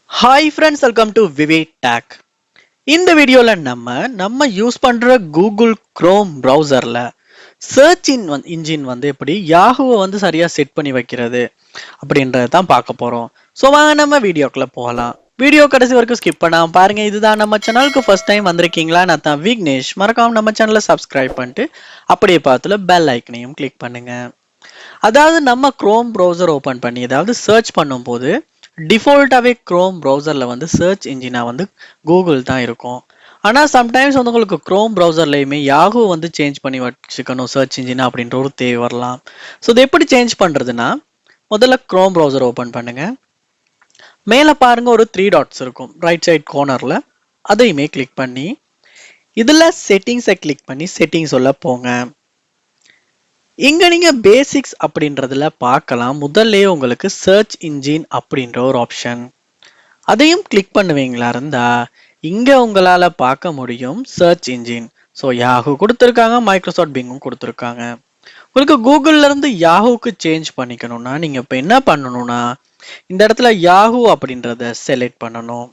Hi friends, welcome to Vivek take. இந்த வீடியோல நம்ம யூஸ் பண்ற கூகுள் குரோம் ப்ரௌசர்ல சர்ச் இன்ஜின் வந்து எப்படி யாஹூவை வந்து சரியா செட் பண்ணி வைக்கிறது அப்படின்றத தான் பார்க்க போறோம். ஸோ வாங்க நம்ம வீடியோக்குள்ள போகலாம். வீடியோ கடைசி வரைக்கும் ஸ்கிப் பண்ணாம பாருங்க. இதுதான் நம்ம சேனலுக்கு ஃபர்ஸ்ட் டைம் வந்திருக்கீங்களா? நான் தான் விக்னேஷ். மறக்காம நம்ம சேனலை சப்ஸ்கிரைப் பண்ணிட்டு அப்படியே பார்த்துல பெல் ஐக்கனையும் கிளிக் பண்ணுங்க. அதாவது நம்ம குரோம் ப்ரௌசர் ஓபன் பண்ணி ஏதாவது சர்ச் பண்ணும்போது டிஃபால்ட்டாகவே குரோம் ப்ரௌசரில் வந்து சர்ச் இன்ஜினாக வந்து கூகுள் தான் இருக்கும். ஆனால் சம்டைம்ஸ் வந்து உங்களுக்கு குரோம் ப்ரௌசர்லையுமே யாஹூ வந்து சேஞ்ச் பண்ணி வச்சுக்கணும் சர்ச் இன்ஜினா அப்படின்ற ஒரு தேவை வரலாம். ஸோ இது எப்படி சேஞ்ச் பண்ணுறதுன்னா, முதல்ல குரோம் ப்ரௌசர் ஓப்பன் பண்ணுங்க. மேலே பாருங்க ஒரு 3 டாட்ஸ் இருக்கும் ரைட் சைட் கார்னரில். அதையுமே கிளிக் பண்ணி இதில் செட்டிங்ஸை கிளிக் பண்ணி செட்டிங்ஸ் உள்ள போங்க. இங்க நீங்க பேசிக்ஸ் அப்படின்றதுல பார்க்கலாம். முதல்ல உங்களுக்கு சர்ச் இன்ஜின் அப்படின்ற ஒரு ஆப்ஷன், அதையும் கிளிக் பண்ணுவீங்களா இருந்தா இங்க உங்களால பார்க்க முடியும் சர்ச் இன்ஜின். ஸோ யாஹூ கொடுத்துருக்காங்க, மைக்ரோசாஃப்ட் பிங்கும் கொடுத்துருக்காங்க. உங்களுக்கு கூகுள்ல இருந்து யாஹூக்கு சேஞ்ச் பண்ணிக்கணும்னா நீங்க இப்ப என்ன பண்ணணும்னா, இந்த இடத்துல யாஹூ அப்படின்றத செலக்ட் பண்ணணும்.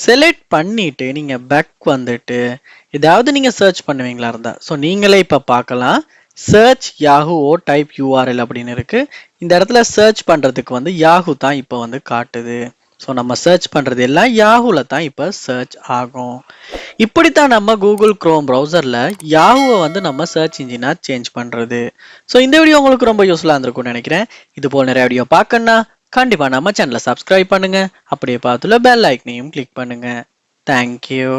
செலக்ட் பண்ணிட்டு நீங்க பேக் வந்துட்டு ஏதாவது நீங்க சர்ச் பண்ணுவீங்களா இருந்தா, ஸோ நீங்களே இப்ப பார்க்கலாம். சர்ச் யாஹூ ஓ டைப் யூஆர்எல் அப்படின்னு இருக்கு. இந்த இடத்துல சர்ச் பண்றதுக்கு வந்து யாஹூ தான் இப்போ வந்து காட்டுது. ஸோ நம்ம சர்ச் பண்றது எல்லாம் யாஹூல தான் இப்போ சர்ச் ஆகும். இப்படித்தான் நம்ம கூகுள் குரோம் ப்ரௌசர்ல யாஹூவை வந்து நம்ம சர்ச் இன்ஜினா சேஞ்ச் பண்றது. ஸோ இந்த வீடியோ உங்களுக்கு ரொம்ப யூஸ்ஃபுல்லா இருந்திருக்கும்னு நினைக்கிறேன். இது போல நிறைய வீடியோ பார்க்கணும்னா கண்டிப்பா நம்ம சேனலை சப்ஸ்கிரைப் பண்ணுங்க. அப்படியே பார்த்துல பெல் ஐக்கனையும் கிளிக் பண்ணுங்க. தேங்க்யூ.